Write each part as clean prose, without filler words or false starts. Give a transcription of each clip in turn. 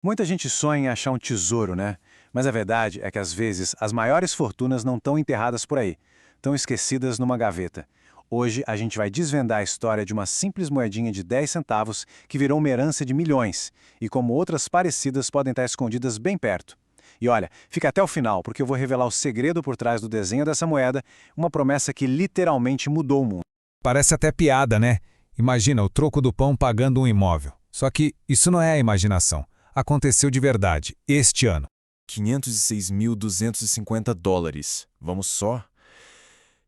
Muita gente sonha em achar um tesouro, né? Mas a verdade é que às vezes as maiores fortunas não estão enterradas por aí, estão esquecidas numa gaveta. Hoje a gente vai desvendar a história de uma simples moedinha de 10 centavos que virou uma herança de milhões, e como outras parecidas podem estar escondidas bem perto. E olha, fica até o final, porque eu vou revelar o segredo por trás do desenho dessa moeda, uma promessa que literalmente mudou o mundo. Parece até piada, né? Imagina o troco do pão pagando um imóvel. Só que isso não é a imaginação. Aconteceu de verdade, este ano. 506.250 dólares. Vamos só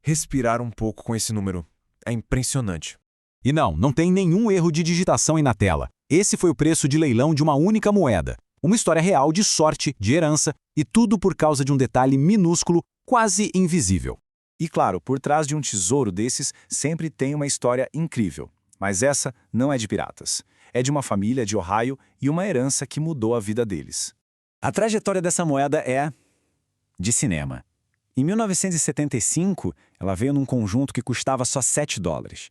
respirar um pouco com esse número. É impressionante. E não tem nenhum erro de digitação aí na tela. Esse foi o preço de leilão de uma única moeda. Uma história real de sorte, de herança, e tudo por causa de um detalhe minúsculo, quase invisível. E claro, por trás de um tesouro desses sempre tem uma história incrível. Mas essa não é de piratas. É de uma família de Ohio e uma herança que mudou a vida deles. A trajetória dessa moeda é de cinema. Em 1975, ela veio num conjunto que custava só 7 dólares.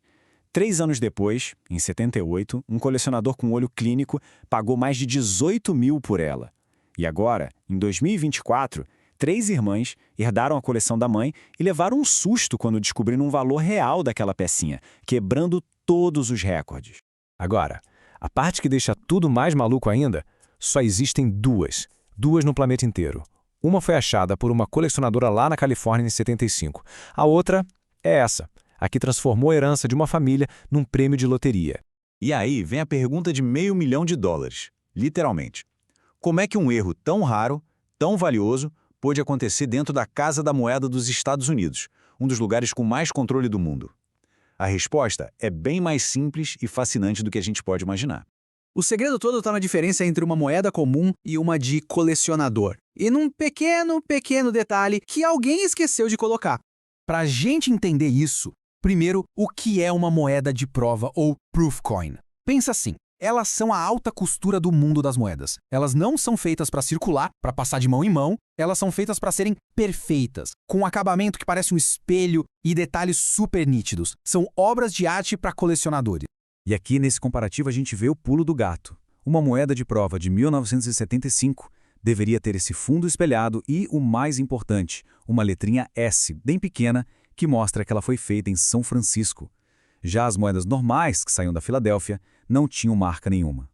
3 anos depois, em 78, um colecionador com olho clínico pagou mais de 18 mil por ela. E agora, em 2024, 3 irmãs herdaram a coleção da mãe e levaram um susto quando descobriram um valor real daquela pecinha, quebrando todos os recordes. Agora, a parte que deixa tudo mais maluco ainda, só existem duas no planeta inteiro. Uma foi achada por uma colecionadora lá na Califórnia em 75. A outra é essa, a que transformou a herança de uma família num prêmio de loteria. E aí vem a pergunta de $500 mil, literalmente. Como é que um erro tão raro, tão valioso, pôde acontecer dentro da Casa da Moeda dos Estados Unidos, um dos lugares com mais controle do mundo? A resposta é bem mais simples e fascinante do que a gente pode imaginar. O segredo todo está na diferença entre uma moeda comum e uma de colecionador. E num pequeno detalhe que alguém esqueceu de colocar. Para a gente entender isso, primeiro, o que é uma moeda de prova ou proof coin? Pensa assim, elas são a alta costura do mundo das moedas. Elas não são feitas para circular, para passar de mão em mão, elas são feitas para serem perfeitas, com um acabamento que parece um espelho e detalhes super nítidos. São obras de arte para colecionadores. E aqui nesse comparativo a gente vê o pulo do gato. Uma moeda de prova de 1975 deveria ter esse fundo espelhado e, o mais importante, uma letrinha S bem pequena que mostra que ela foi feita em São Francisco. Já as moedas normais que saíam da Filadélfia não tinham marca nenhuma.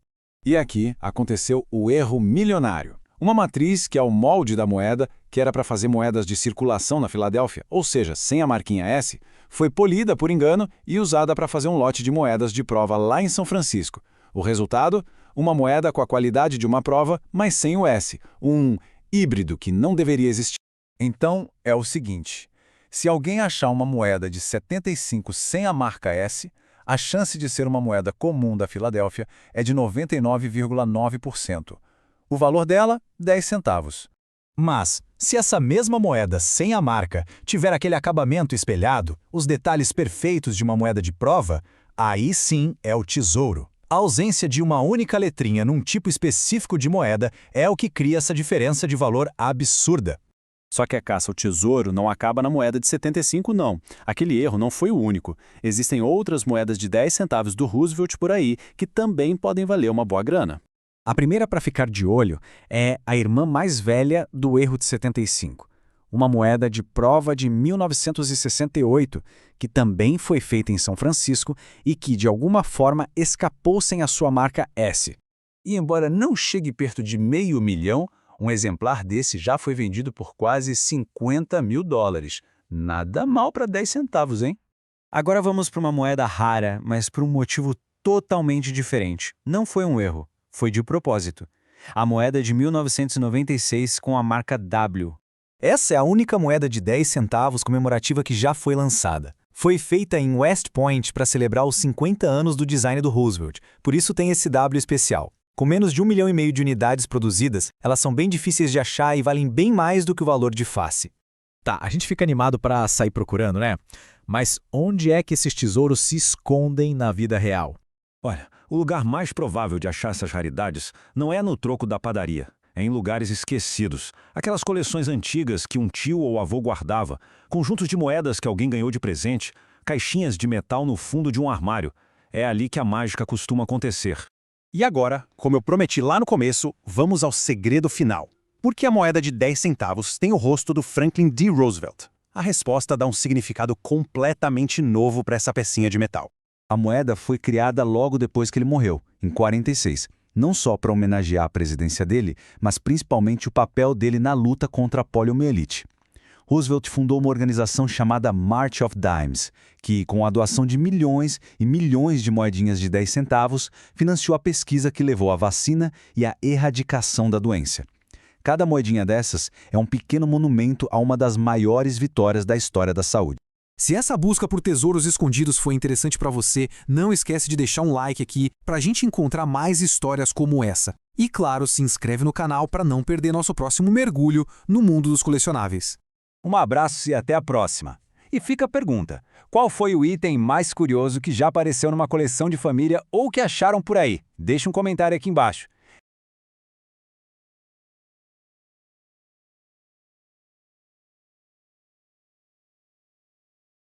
E aqui aconteceu o erro milionário. Uma matriz, que é o molde da moeda, que era para fazer moedas de circulação na Filadélfia, ou seja, sem a marquinha S, foi polida por engano e usada para fazer um lote de moedas de prova lá em São Francisco. O resultado? Uma moeda com a qualidade de uma prova, mas sem o S. Um híbrido que não deveria existir. Então, é o seguinte. Se alguém achar uma moeda de 75 sem a marca S, a chance de ser uma moeda comum da Filadélfia é de 99,9%. O valor dela, 10 centavos. Mas, se essa mesma moeda sem a marca tiver aquele acabamento espelhado, os detalhes perfeitos de uma moeda de prova, aí sim é o tesouro. A ausência de uma única letrinha num tipo específico de moeda é o que cria essa diferença de valor absurda. Só que a caça ao tesouro não acaba na moeda de 75, não. Aquele erro não foi o único. Existem outras moedas de 10 centavos do Roosevelt por aí que também podem valer uma boa grana. A primeira para ficar de olho é a irmã mais velha do erro de 75, uma moeda de prova de 1968, que também foi feita em São Francisco e que, de alguma forma, escapou sem a sua marca S. E embora não chegue perto de $500 mil, um exemplar desse já foi vendido por quase 50 mil dólares. Nada mal para 10 centavos, hein? Agora vamos para uma moeda rara, mas por um motivo totalmente diferente. Não foi um erro. Foi de propósito. A moeda de 1996 com a marca W. Essa é a única moeda de 10 centavos comemorativa que já foi lançada. Foi feita em West Point para celebrar os 50 anos do design do Roosevelt, por isso tem esse W especial. Com menos de 1,5 milhão de unidades produzidas, elas são bem difíceis de achar e valem bem mais do que o valor de face. Tá, a gente fica animado para sair procurando, né? Mas onde é que esses tesouros se escondem na vida real? Olha, o lugar mais provável de achar essas raridades não é no troco da padaria. É em lugares esquecidos. Aquelas coleções antigas que um tio ou avô guardava, conjuntos de moedas que alguém ganhou de presente, caixinhas de metal no fundo de um armário. É ali que a mágica costuma acontecer. E agora, como eu prometi lá no começo, vamos ao segredo final. Por que a moeda de 10 centavos tem o rosto do Franklin D. Roosevelt? A resposta dá um significado completamente novo para essa pecinha de metal. A moeda foi criada logo depois que ele morreu, em 46, não só para homenagear a presidência dele, mas principalmente o papel dele na luta contra a poliomielite. Roosevelt fundou uma organização chamada March of Dimes, que, com a doação de milhões e milhões de moedinhas de 10 centavos, financiou a pesquisa que levou à vacina e à erradicação da doença. Cada moedinha dessas é um pequeno monumento a uma das maiores vitórias da história da saúde. Se essa busca por tesouros escondidos foi interessante para você, não esquece de deixar um like aqui para a gente encontrar mais histórias como essa. E claro, se inscreve no canal para não perder nosso próximo mergulho no mundo dos colecionáveis. Um abraço e até a próxima. E fica a pergunta, qual foi o item mais curioso que já apareceu numa coleção de família ou que acharam por aí? Deixe um comentário aqui embaixo.